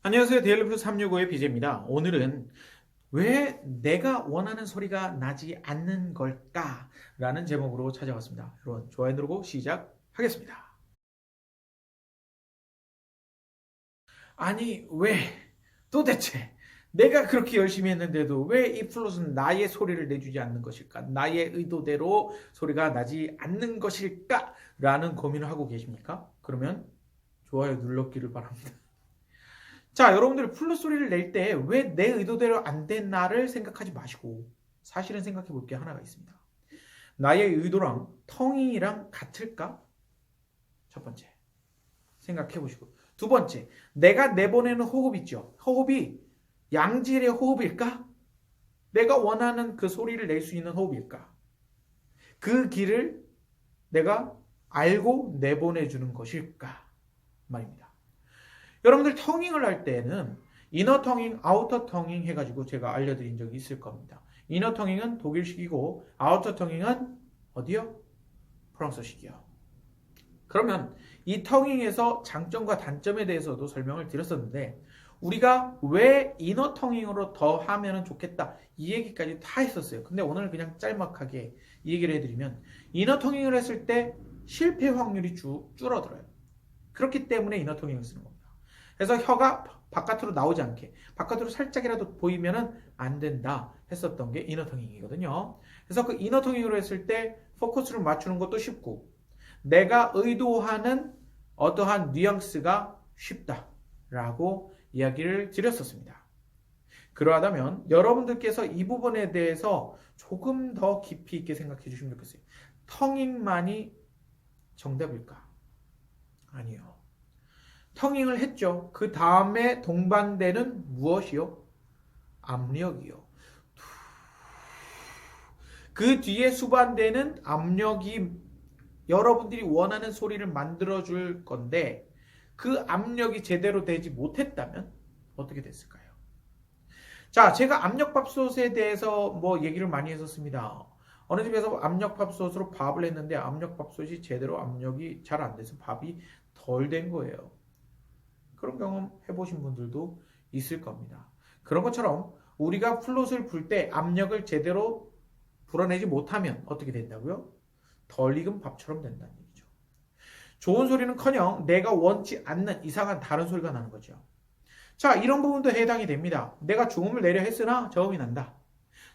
안녕하세요. 데일리플 365의 BJ입니다. 오늘은 왜 내가 원하는 소리가 나지 않는 걸까? 라는 제목으로 찾아왔습니다. 여러분, 좋아요 누르고 시작하겠습니다. 아니, 왜? 도대체 내가 그렇게 열심히 했는데도 왜 이 플롯은 나의 소리를 내주지 않는 것일까? 나의 의도대로 소리가 나지 않는 것일까? 라는 고민을 하고 계십니까? 그러면 좋아요 눌렀기를 바랍니다. 자, 여러분들 플룻 소리를 낼 때 왜 내 의도대로 안 됐나를 생각하지 마시고 사실은 생각해 볼 게 하나가 있습니다. 나의 의도랑 텅이랑 같을까? 첫 번째, 생각해 보시고. 두 번째, 내가 내보내는 호흡 있죠? 호흡이 양질의 호흡일까? 내가 원하는 그 소리를 낼 수 있는 호흡일까? 그 길을 내가 알고 내보내주는 것일까? 말입니다. 여러분들 터닝을 할 때는 이너 터닝, 아우터 터닝 해가지고 제가 알려드린 적이 있을 겁니다. 이너 터닝은 독일식이고 아우터 터닝은 어디요? 프랑스식이요. 그러면 이 터닝에서 장점과 단점에 대해서도 설명을 드렸었는데 우리가 왜 이너 터닝으로 더 하면 좋겠다 이 얘기까지 다 했었어요. 근데 오늘 그냥 짤막하게 이 얘기를 해드리면 이너 터닝을 했을 때 실패 확률이 줄어들어요. 그렇기 때문에 이너 터닝을 쓰는 겁니다. 그래서 혀가 바깥으로 나오지 않게 바깥으로 살짝이라도 보이면은 안 된다 했었던 게 이너 텅잉이거든요. 그래서 그 이너 텅잉으로 했을 때 포커스를 맞추는 것도 쉽고 내가 의도하는 어떠한 뉘앙스가 쉽다라고 이야기를 드렸었습니다. 그러하다면 여러분들께서 이 부분에 대해서 조금 더 깊이 있게 생각해 주시면 좋겠어요. 텅잉만이 정답일까? 아니요. 텅잉을 했죠. 그 다음에 동반되는 무엇이요? 압력이요. 그 뒤에 수반되는 압력이 여러분들이 원하는 소리를 만들어줄 건데 그 압력이 제대로 되지 못했다면 어떻게 됐을까요? 자, 제가 압력밥솥에 대해서 뭐 얘기를 많이 했었습니다. 어느 집에서 압력밥솥으로 밥을 했는데 압력밥솥이 제대로 압력이 잘 안 돼서 밥이 덜 된 거예요. 그런 경험 해보신 분들도 있을 겁니다. 그런 것처럼 우리가 플롯을 불 때 압력을 제대로 불어내지 못하면 어떻게 된다고요? 덜 익은 밥처럼 된다는 얘기죠. 좋은 소리는커녕 내가 원치 않는 이상한 다른 소리가 나는 거죠. 자, 이런 부분도 해당이 됩니다. 내가 중음을 내려 했으나 저음이 난다.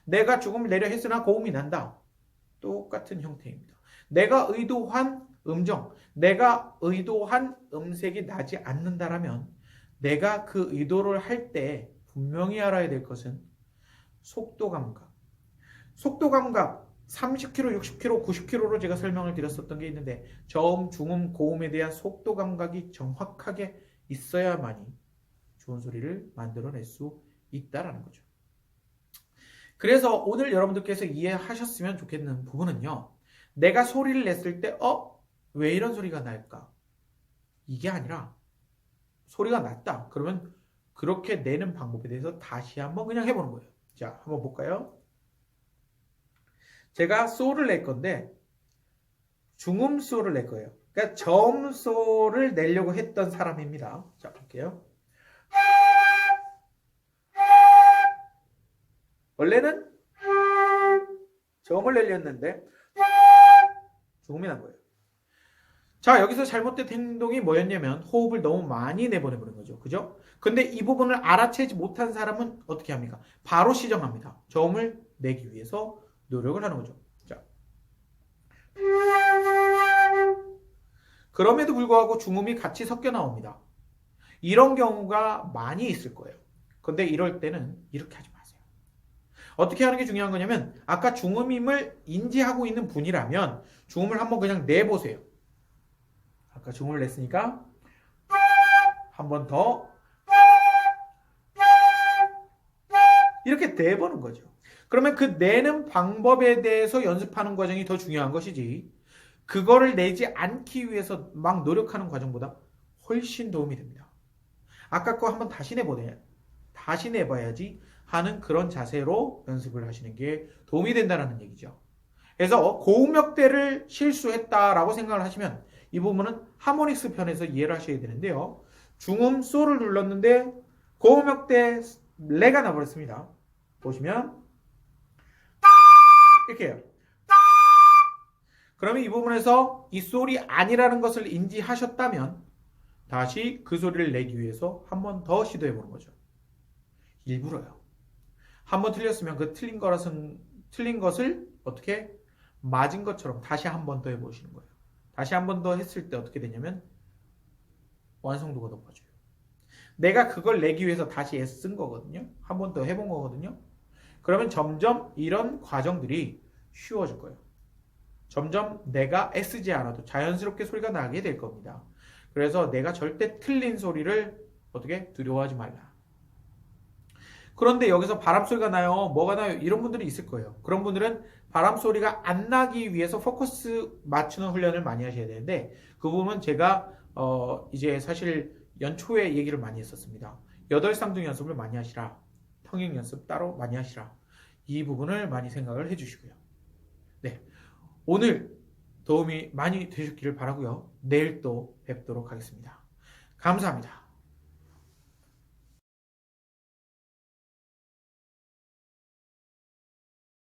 내가 중음을 내려 했으나 고음이 난다. 똑같은 형태입니다. 내가 의도한 음정, 내가 의도한 음색이 나지 않는다라면 내가 그 의도를 할 때 분명히 알아야 될 것은 속도 감각. 속도 감각 30km, 60km, 90km로 제가 설명을 드렸었던 게 있는데 저음, 중음, 고음에 대한 속도 감각이 정확하게 있어야만이 좋은 소리를 만들어낼 수 있다라는 거죠. 그래서 오늘 여러분들께서 이해하셨으면 좋겠는 부분은요. 내가 소리를 냈을 때 왜 이런 소리가 날까? 이게 아니라 소리가 났다. 그러면 그렇게 내는 방법에 대해서 다시 한번 그냥 해보는 거예요. 자, 한번 볼까요? 제가 소를 낼 건데 중음 소를 낼 거예요. 그러니까 저음 소를 내려고 했던 사람입니다. 자, 볼게요. 원래는 저음을 내려 했는데 중음이 난 거예요. 자, 여기서 잘못된 행동이 뭐였냐면 호흡을 너무 많이 내보내버린 거죠. 그죠? 근데 이 부분을 알아채지 못한 사람은 어떻게 합니까? 바로 시정합니다. 저음을 내기 위해서 노력을 하는 거죠. 자. 그럼에도 불구하고 중음이 같이 섞여 나옵니다. 이런 경우가 많이 있을 거예요. 근데 이럴 때는 이렇게 하지 마세요. 어떻게 하는 게 중요한 거냐면 아까 중음임을 인지하고 있는 분이라면 중음을 한번 그냥 내보세요. 아까 중음을 냈으니까 한 번 더 이렇게 내보는 거죠. 그러면 그 내는 방법에 대해서 연습하는 과정이 더 중요한 것이지 그거를 내지 않기 위해서 막 노력하는 과정보다 훨씬 도움이 됩니다. 아까 거 한번 다시 내봐야지 하는 그런 자세로 연습을 하시는 게 도움이 된다는 얘기죠. 그래서 고음역대를 실수했다라고 생각을 하시면 이 부분은 하모닉스 편에서 이해를 하셔야 되는데요. 중음 소를 눌렀는데 고음역 때 레가 나버렸습니다. 보시면 이렇게 해요. 그러면 이 부분에서 이 소리 아니라는 것을 인지하셨다면 다시 그 소리를 내기 위해서 한 번 더 시도해 보는 거죠. 일부러요. 한 번 틀렸으면 그 틀린 것을 어떻게 맞은 것처럼 다시 한 번 더 해보시는 거예요. 다시 한 번 더 했을 때 어떻게 되냐면 완성도가 높아져요. 내가 그걸 내기 위해서 다시 애쓴 거거든요. 한 번 더 해본 거거든요. 그러면 점점 이런 과정들이 쉬워질 거예요. 점점 내가 애쓰지 않아도 자연스럽게 소리가 나게 될 겁니다. 그래서 내가 절대 틀린 소리를 어떻게 두려워하지 말라. 그런데 여기서 바람 소리가 나요. 뭐가 나요? 이런 분들이 있을 거예요. 그런 분들은 바람 소리가 안 나기 위해서 포커스 맞추는 훈련을 많이 하셔야 되는데 그 부분은 제가 이제 사실 연초에 얘기를 많이 했었습니다. 8쌍둥이 연습을 많이 하시라. 평행 연습 따로 많이 하시라. 이 부분을 많이 생각을 해주시고요. 네, 오늘 도움이 많이 되셨기를 바라고요. 내일 또 뵙도록 하겠습니다. 감사합니다.